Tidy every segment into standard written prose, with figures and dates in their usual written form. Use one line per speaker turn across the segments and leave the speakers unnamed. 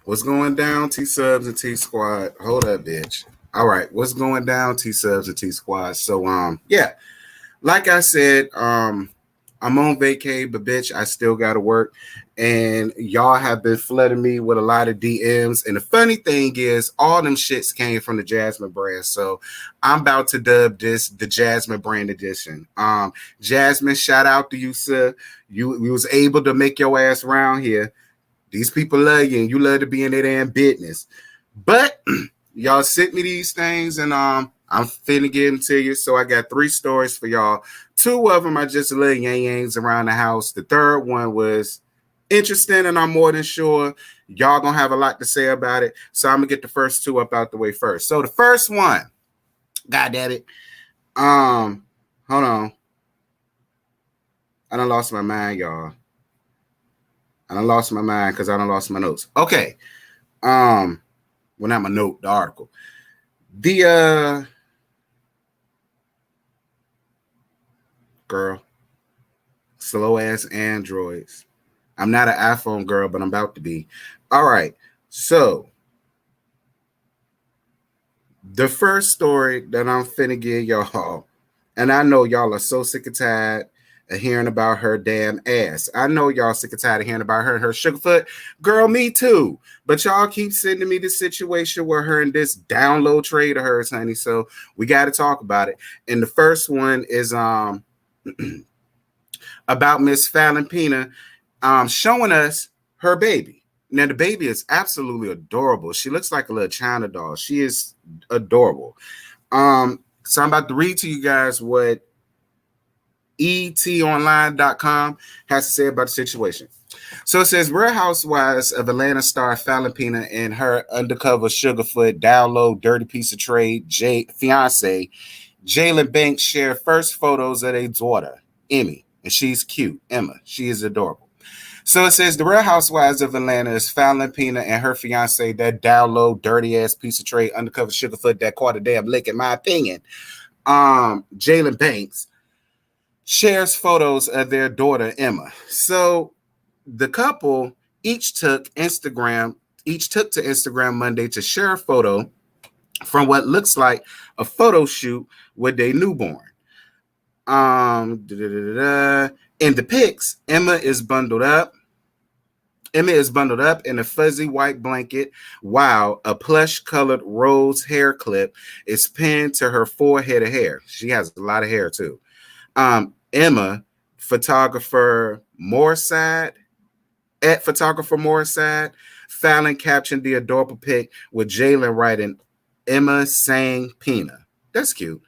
What's going down, T Subs and T Squad? Hold up, bitch. All right, what's going down, T Subs and T Squad? So, yeah, like I said, I'm on vacay, but bitch, I still gotta work. And y'all have been flooding me with a lot of DMs. And the funny thing is, all them shits came from the Jasmine brand. So I'm about to dub this the Jasmine brand edition. Jasmine, shout out to you, sir. You was able to make your ass around here. These people love you, and you love to be in their damn business. But y'all sent me these things, and I'm finna get them to you. So I got 3 stories for y'all. 2 of them are just little yang yangs around the house. The third one was interesting, and I'm more than sure y'all gonna have a lot to say about it. So I'm gonna get the first 2 up out the way first. So the first one, God damn it. Hold on. I done lost my mind, y'all. I done lost my mind because I done lost my notes. Okay. Well, not my note, the article. The girl, slow ass androids. I'm not an iPhone girl, but I'm about to be. All right. So the first story that I'm finna give y'all, and I know y'all are so sick and tired of hearing about her damn ass. I know y'all sick and tired of hearing about her and her sugarfoot. Girl, me too. But y'all keep sending me this situation where her and this download trade of hers, honey. So we got to talk about it. And the first one is about Miss Faylnn showing us her baby. Now, the baby is absolutely adorable. She looks like a little China doll. She is adorable. So I'm about to read to you guys what etonline.com has to say about the situation. So it says, Real Housewives of Atlanta star Faylnn and her undercover sugarfoot download dirty piece of trade fiance Jaylen Banks share first photos of their daughter, Emmy, and she's cute. Emma, she is adorable. So it says, the Real Housewives of Atlanta is Faylnn and her fiance, that download dirty ass piece of trade undercover sugarfoot that caught a damn lick, in my opinion. Jaylen Banks shares photos of their daughter, Emma. So the couple each took to Instagram Monday to share a photo from what looks like a photo shoot with their newborn. In the pics, Emma is bundled up in a fuzzy white blanket while a plush-colored rose hair clip is pinned to her forehead of hair. She has a lot of hair, too. Emma, photographer Moorside, Faylnn captioned the adorable pic with Jaylen writing, Emma saying Pina. That's cute.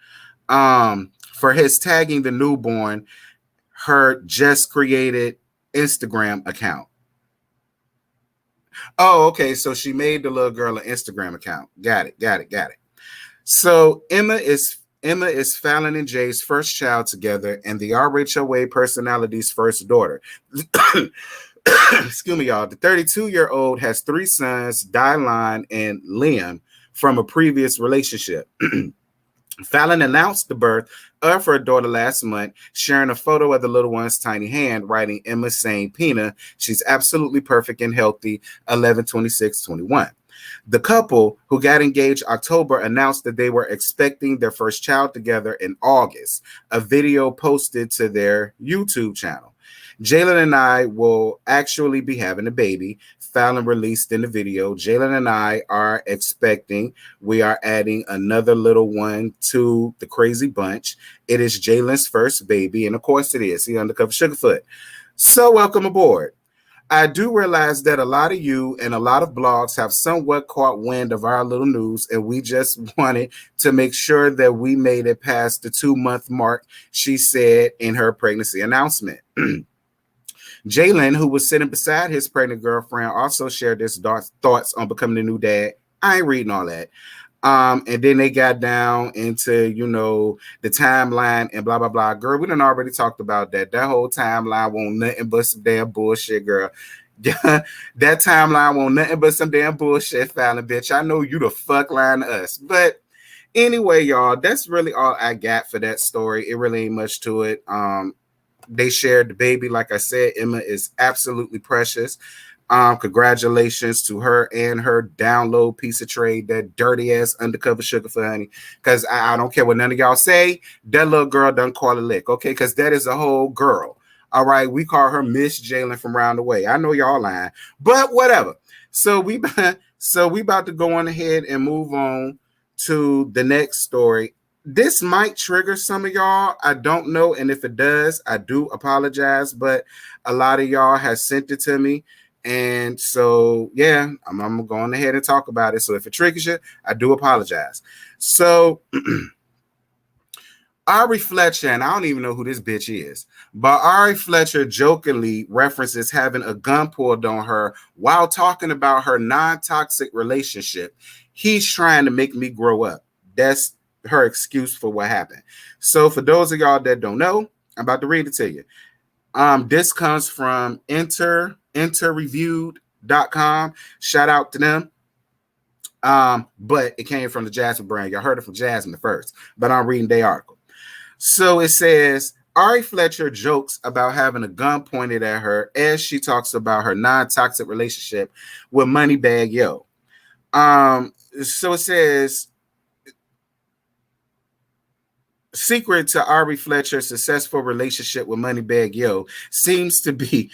For his tagging the newborn, her just created Instagram account. Oh, okay. So she made the little girl an Instagram account. Got it. So Emma is Faylnn and Jay's first child together and the RHOA personality's first daughter. Excuse me, y'all. The 32-year-old has 3 sons, Dylan and Liam, from a previous relationship. Faylnn announced the birth of her daughter last month, sharing a photo of the little one's tiny hand, writing Emma saying Pina, she's absolutely perfect and healthy, 11/26/21. The couple, who got engaged October, announced that they were expecting their first child together in August, a video posted to their YouTube channel. Jaylen and I will actually be having a baby. Faylnn released in the video. Jaylen and I are expecting. We are adding another little one to the crazy bunch. It is Jaylen's first baby, and of course it is. He undercover sugarfoot. So welcome aboard. I do realize that a lot of you and a lot of blogs have somewhat caught wind of our little news, and we just wanted to make sure that we made it past the 2-month mark, she said in her pregnancy announcement. Jaylen, who was sitting beside his pregnant girlfriend, also shared his thoughts on becoming the new dad. I ain't reading all that. And then they got down into, the timeline and blah, blah, blah. Girl, we done already talked about that. That whole timeline won't nothing but some damn bullshit, girl. That timeline won't nothing but some damn bullshit, Faylnn, bitch. I know you the fuck lying to us. But anyway, y'all, that's really all I got for that story. It really ain't much to it. They shared the baby. Like I said, Emma is absolutely precious. Congratulations to her and her download piece of trade, that dirty ass undercover sugar for honey. Because I don't care what none of y'all say, that little girl done call a lick, okay? Because that is a whole girl. All right, we call her Miss Jaylen from round the way. I know y'all lying, but whatever. So we about to go on ahead and move on to the next story. This might trigger some of y'all. I don't know, and if it does, I do apologize. But a lot of y'all has sent it to me, and so yeah, I'm going ahead and talk about it. So if it triggers you, I do apologize. So Ari Fletcher, and I don't even know who this bitch is, but Ari Fletcher jokingly references having a gun pulled on her while talking about her non-toxic relationship. He's trying to make me grow up. That's her excuse for what happened. So for those of y'all that don't know, I'm about to read it to you. This comes from interreviewed.com. Shout out to them. But it came from the Jasmine brand. Y'all heard it from Jasmine first, but I'm reading their article. So it says, Ari Fletcher jokes about having a gun pointed at her as she talks about her non-toxic relationship with Moneybagg Yo. So it says, secret to Ari Fletcher's successful relationship with Moneybagg Yo seems to be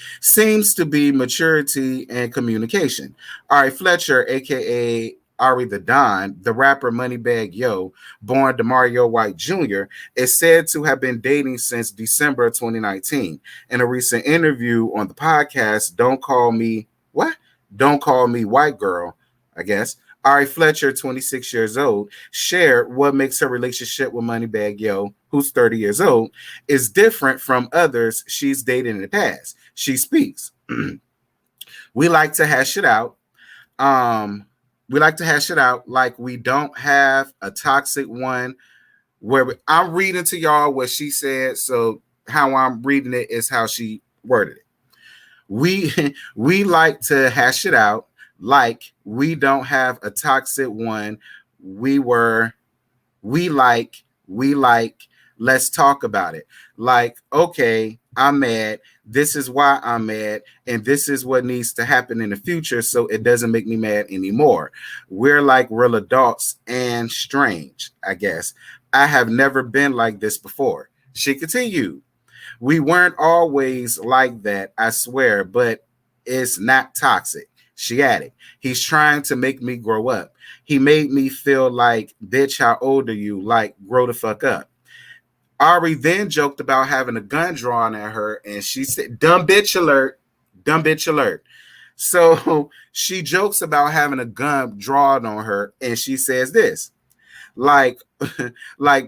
maturity and communication. Ari Fletcher, aka Ari the Don, the rapper Moneybagg Yo, born DeMario White Jr., is said to have been dating since December 2019. In a recent interview on the podcast, Don't Call Me White Girl, I guess, Ari Fletcher, 26 years old, shared what makes her relationship with Moneybagg Yo, who's 30 years old, is different from others she's dated in the past. She speaks. We like to hash it out. Like we don't have a toxic one. I'm reading to y'all what she said, so how I'm reading it is how she worded it. We like to hash it out. Like we don't have a toxic one. We like, let's talk about it. Like, okay, I'm mad. This is why I'm mad. And this is what needs to happen in the future so it doesn't make me mad anymore. We're like real adults and strange, I guess. I have never been like this before. She continued. We weren't always like that, I swear, but it's not toxic. She added, he's trying to make me grow up. He made me feel like, bitch, how old are you? Like, grow the fuck up. Ari then joked about having a gun drawn at her, and she said, dumb bitch alert, dumb bitch alert. So she jokes about having a gun drawn on her, and she says this, like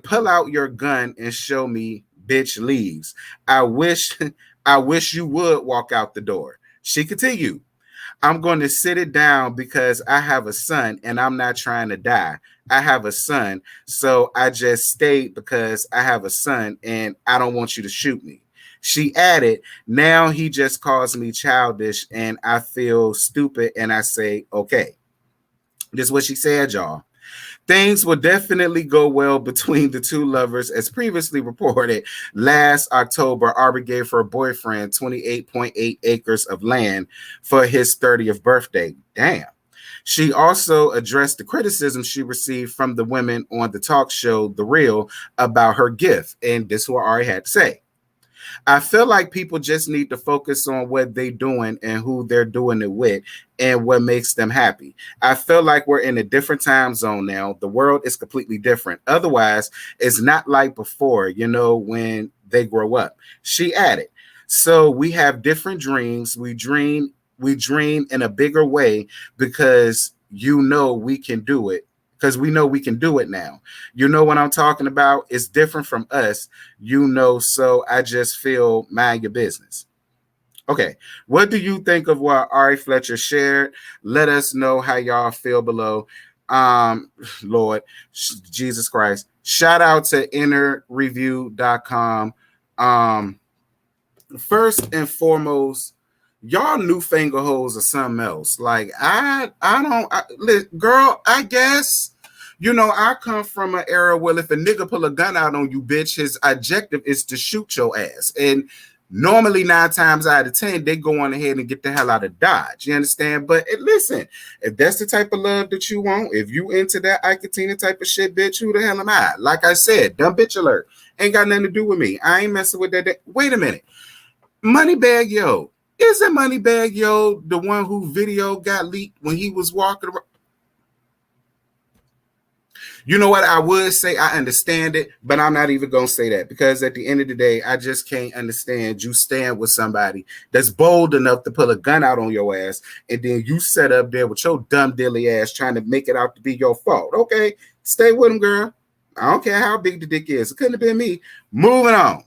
pull out your gun and show me, bitch leaves. I wish you would walk out the door. She continued, I'm going to sit it down because I have a son and I'm not trying to die. I have a son, so I just stayed because I have a son and I don't want you to shoot me. She added, now he just calls me childish and I feel stupid and I say, okay. This is what she said, y'all. Things will definitely go well between the two lovers. As previously reported, last October, Ari gave her boyfriend 28.8 acres of land for his 30th birthday. Damn. She also addressed the criticism she received from the women on the talk show The Real about her gift. And this is what Ari had to say. I feel like people just need to focus on what they're doing and who they're doing it with and what makes them happy. I feel like we're in a different time zone now. The world is completely different. Otherwise, it's not like before, when they grow up. She added, so we have different dreams. We dream in a bigger way because we can do it. Because we know we can do it now. You know what I'm talking about? It's different from us, so I just feel mind your business. Okay, what do you think of what Ari Fletcher shared? Let us know how y'all feel below. Lord, Jesus Christ. Shout out to interreview.com. First and foremost, y'all newfangled hoes are something else. Like, I guess, I come from an era where if a nigga pull a gun out on you, bitch, his objective is to shoot your ass. And Normally, 9 times out of 10, they go on ahead and get the hell out of Dodge. You understand? But listen, if that's the type of love that you want, if you into that Iketina type of shit, bitch, who the hell am I? Like I said, dumb bitch alert. Ain't got nothing to do with me. I ain't messing with that. Wait a minute. Moneybag Yo. Isn't Moneybag Yo the one who video got leaked when he was walking around? You know what? I would say I understand it, but I'm not even going to say that because at the end of the day, I just can't understand you stand with somebody that's bold enough to pull a gun out on your ass and then you set up there with your dumb dilly ass trying to make it out to be your fault. Okay, stay with him, girl. I don't care how big the dick is. It couldn't have been me. Moving on.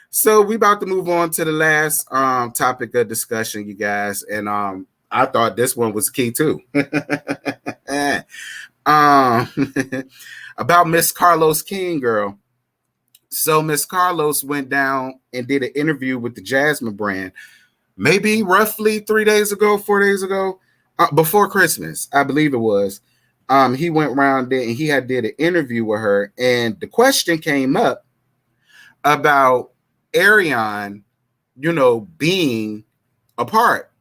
So we about to move on to the last topic of discussion, you guys. And I thought this one was key too. About Miss Carlos King, girl. So Miss Carlos went down and did an interview with the Jasmine brand, maybe roughly 4 days ago, before Christmas, I believe it was. He went around there and he had did an interview with her, and the question came up about Ariane, being a part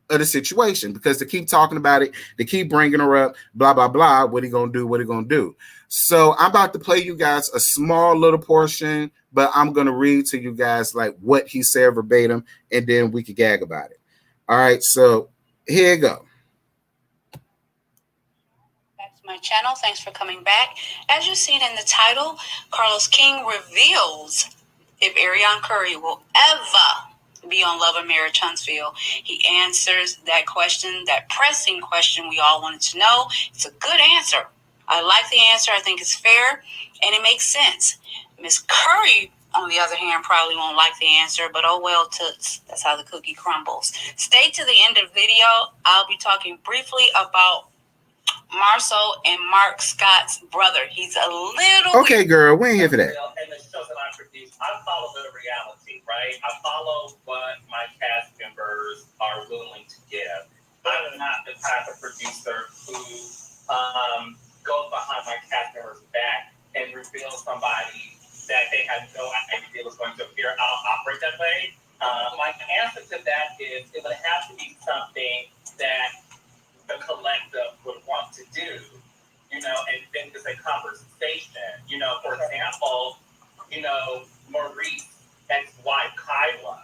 of the situation because they keep talking about it, they keep bringing her up, blah blah blah. What he gonna do? So I'm about to play you guys a small little portion, but I'm gonna read to you guys like what he said verbatim, and then we could gag about it. All right, so here you go.
Back to my channel. Thanks for coming back. As you've seen in the title, Carlos King reveals if Ariane Curry will ever be on Love and Marriage Huntsville. He answers that question, that pressing question we all wanted to know. It's a good answer. I like the answer. I think it's fair and it makes sense. Miss Curry, on the other hand, probably won't like the answer, but oh well, toots. That's how the cookie crumbles. Stay to the end of the video. I'll be talking briefly about Marceau and Mark Scott's brother. He's a little
okay, girl. We ain't here for that.
And the shows that I produce, I follow the reality, right? I follow what my cast members are willing to give. I'm not the type of producer who goes behind my cast members' back and reveals somebody that they had no idea was going to appear. I don't operate that way. My answer to that is it would have to be something that the collective would want to do, and then it's a conversation. For example, Maurice, ex-wife Kyla,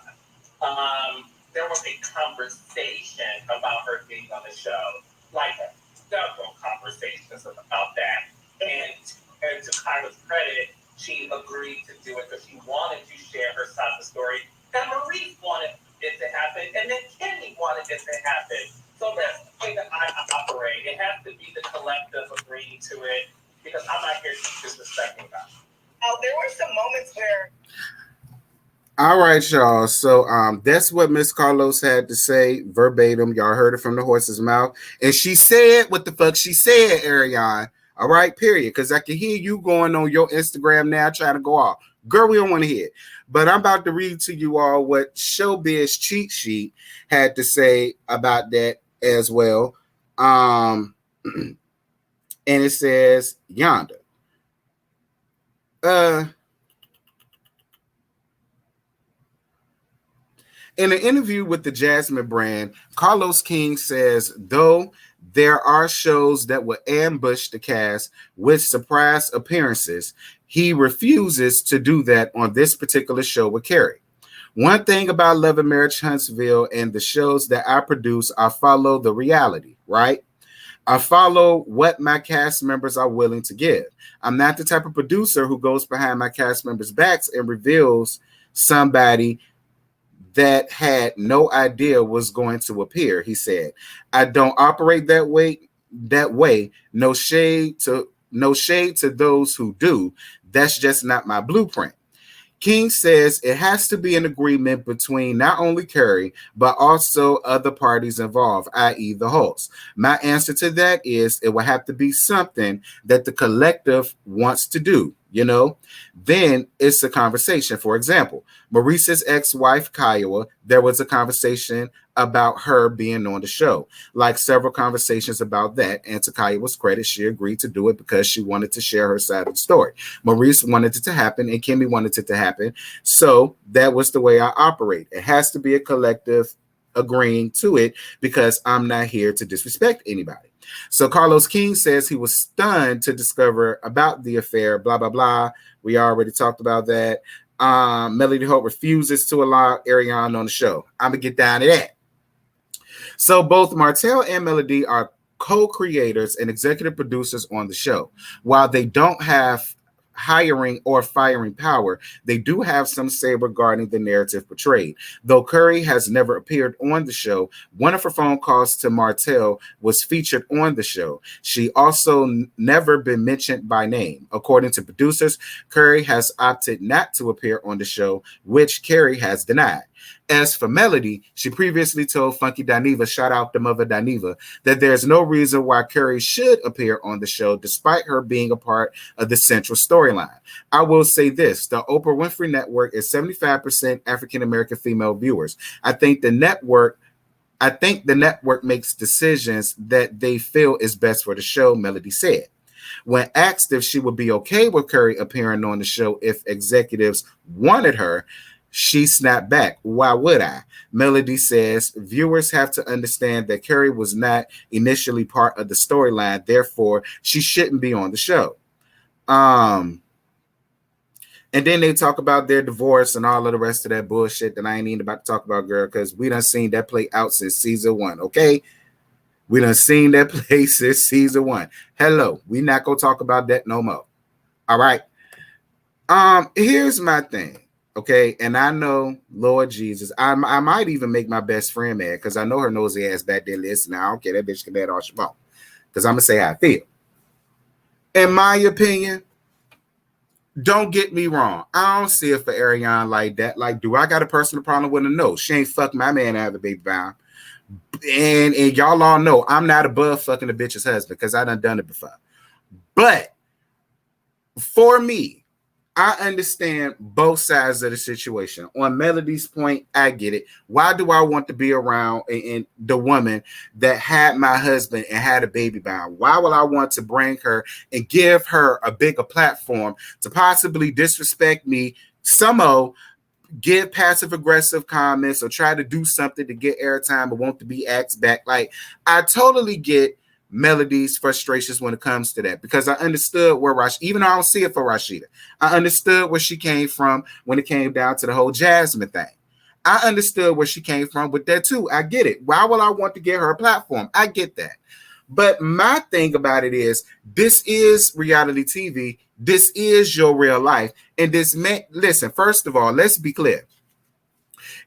there was a conversation about her being on the show, like several conversations about that. And to Kyla's credit, she agreed to do it because she wanted to share her side of the story. And Maurice wanted it to happen, and then Kenny wanted it to happen. So that's the way that I operate. It has to be the collective agreeing to it because I'm not here disrespecting them.
there were some moments where.
All right, y'all. So that's what Miss Carlos had to say verbatim. Y'all heard it from the horse's mouth. And she said what the fuck she said, Ariane. All right, period. Because I can hear you going on your Instagram now trying to go off. Girl, we don't want to hear it. But I'm about to read to you all what Showbiz Cheat Sheet had to say about that as well. And it says, yonder. In an interview with the Jasmine brand, Carlos King says, though there are shows that will ambush the cast with surprise appearances, he refuses to do that on this particular show with Carrie. One thing about Love and Marriage Huntsville and the shows that I produce, I follow the reality, right? I follow what my cast members are willing to give. I'm not the type of producer who goes behind my cast members' backs and reveals somebody that had no idea was going to appear, he said. I don't operate that way. No shade to those who do. That's just not my blueprint. King says it has to be an agreement between not only Carrie, but also other parties involved, i.e. the host. My answer to that is it will have to be something that the collective wants to do. then it's a conversation. For example, Maurice's ex-wife, Kiowa, there was a conversation about her being on the show, like several conversations about that. And to Kiowa's credit, she agreed to do it because she wanted to share her side of the story. Maurice wanted it to happen, and Kimmy wanted it to happen. So that was the way I operate. It has to be a collective agreeing to it because I'm not here to disrespect anybody. So Carlos King says he was stunned to discover about the affair, blah, blah, blah. We already talked about that. Melody Hope refuses to allow Ariane on the show. I'm going to get down to that. So both Martell and Melody are co-creators and executive producers on the show. While they don't have hiring or firing power, they do have some say regarding the narrative portrayed. Though Curry has never appeared on the show, one of her phone calls to Martell was featured on the show. She also never been mentioned by name. According to producers, Curry has opted not to appear on the show, which Carrie has denied. As for Melody, she previously told Funky Dineva, shout out to Mother Dineva, that there's no reason why Curry should appear on the show despite her being a part of the central storyline. I will say this, the Oprah Winfrey Network is 75% African-American female viewers. I think the network makes decisions that they feel is best for the show, Melody said. When asked if she would be okay with Curry appearing on the show if executives wanted her, she snapped back. Why would I? Melody says viewers have to understand that Carrie was not initially part of the storyline. Therefore, she shouldn't be on the show. And then they talk about their divorce and all of the rest of that bullshit that I ain't even about to talk about, girl, because we done seen that play out since season 1, okay? We done seen that play since season 1. Hello, we not going to talk about that no more. All right? Here's my thing. Okay, and I know, Lord Jesus, I might even make my best friend mad because I know her nosy ass back there listening. I don't care, that bitch can mad all she want because I'm going to say how I feel. In my opinion, don't get me wrong. I don't see it for Ariane like that. Like, do I got a personal problem with her? No, she ain't fucked my man out of the baby bound. And y'all all know I'm not above fucking a bitch's husband because I done it before. But for me, I understand both sides of the situation. On Melody's point, I get it. Why do I want to be around and the woman that had my husband and had a baby bound? Why will I want to bring her and give her a bigger platform to possibly disrespect me, somehow give passive aggressive comments or try to do something to get airtime but want to be asked back? Like, I totally get Melody's frustrations when it comes to that because I understood where even though I don't see it for Rashida, I understood where she came from when it came down to the whole Jasmine thing. I understood where she came from with that too. I get it. Why will I want to get her a platform? I get that. But my thing about it is this is reality TV. This is your real life. And listen, first of all, let's be clear.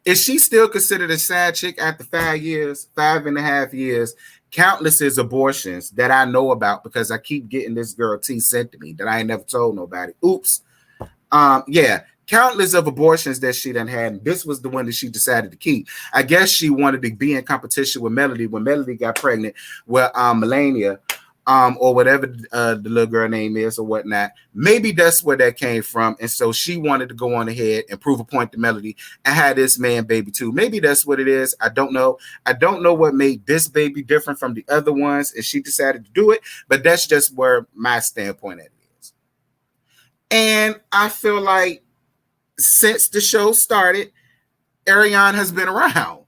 Is she still considered a side chick after 5.5 years? Countless is abortions that I know about because I keep getting this girl T sent to me that I ain't never told nobody. Oops. Yeah, countless of abortions that she done had. And this was the one that she decided to keep. I guess she wanted to be in competition with Melody when Melody got pregnant with Melania. Or whatever the little girl name is or whatnot. Maybe that's where that came from. And so she wanted to go on ahead and prove a point to Melody and have this man baby too. Maybe that's what it is. I don't know. I don't know what made this baby different from the other ones. And she decided to do it. But that's just where my standpoint at it is. And I feel like since the show started, Ariane has been around.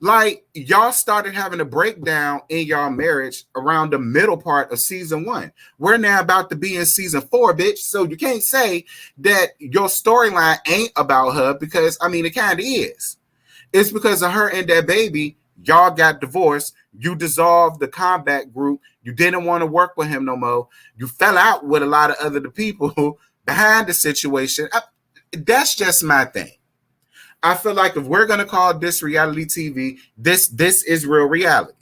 Like, y'all started having a breakdown in y'all marriage around the middle part of season 1. We're now about to be in season 4, bitch. So you can't say that your storyline ain't about her because, I mean, it kind of is. It's because of her and that baby. Y'all got divorced. You dissolved the combat group. You didn't want to work with him no more. You fell out with a lot of other people behind the situation. That's just my thing. I feel like if we're going to call this reality TV, this is real reality.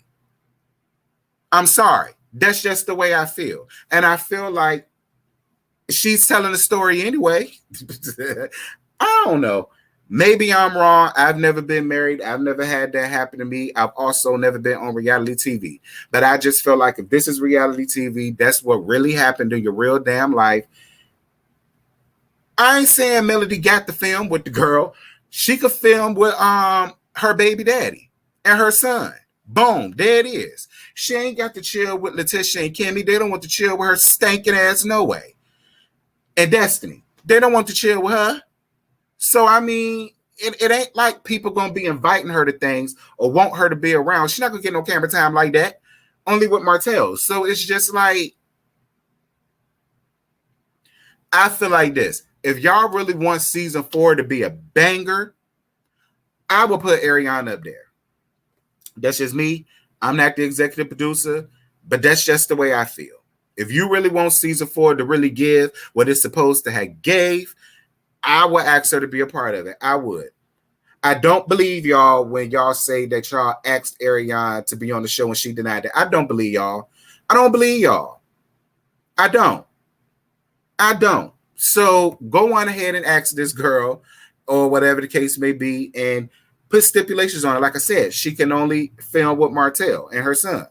I'm sorry. That's just the way I feel. And I feel like she's telling a story anyway. I don't know. Maybe I'm wrong. I've never been married. I've never had that happen to me. I've also never been on reality TV. But I just feel like if this is reality TV, that's what really happened in your real damn life. I ain't saying Melody got to film with the girl. She could film with her baby daddy and her son. Boom, there it is. She ain't got to chill with Letitia and Kimmy. They don't want to chill with her stinking ass no way. And Destiny, they don't want to chill with her. So I mean, it ain't like people gonna be inviting her to things or want her to be around. She's not gonna get no camera time like that. Only with Martell. So it's just like, I feel like this. If y'all really want season 4 to be a banger, I will put Ariana up there. That's just me. I'm not the executive producer, but that's just the way I feel. If you really want season 4 to really give what it's supposed to have gave, I would ask her to be a part of it. I would. I don't believe y'all when y'all say that y'all asked Ariana to be on the show and she denied it. I don't believe y'all. I don't believe y'all. I don't. So go on ahead and ask this girl or whatever the case may be and put stipulations on it. Like I said, she can only film with Martell and her son.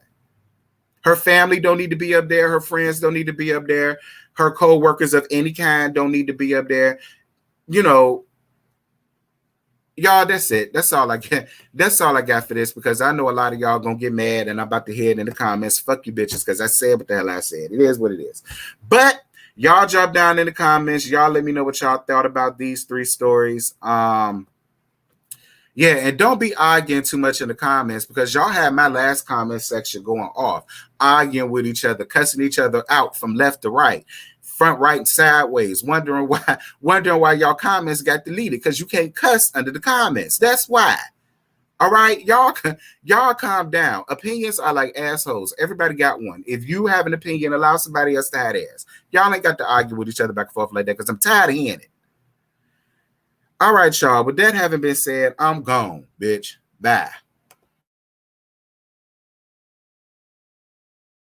Her family don't need to be up there. Her friends don't need to be up there. Her co-workers of any kind don't need to be up there. You know, y'all, that's it. That's all I get. That's all I got for this, because I know a lot of y'all gonna get mad and I'm about to hear it in the comments. Fuck you bitches, because I said what the hell I said. It is what it is. But y'all drop down in the comments. Y'all let me know what y'all thought about these 3 stories. Yeah, and don't be arguing too much in the comments, because y'all had my last comment section going off, arguing with each other, cussing each other out from left to right, front, right, and sideways, wondering why y'all comments got deleted, because you can't cuss under the comments. That's why. All right, y'all calm down. Opinions are like assholes. Everybody got one. If you have an opinion, allow somebody else to have theirs. Y'all ain't got to argue with each other back and forth like that, because I'm tired of hearing it. All right, y'all. With that having been said, I'm gone, bitch. Bye.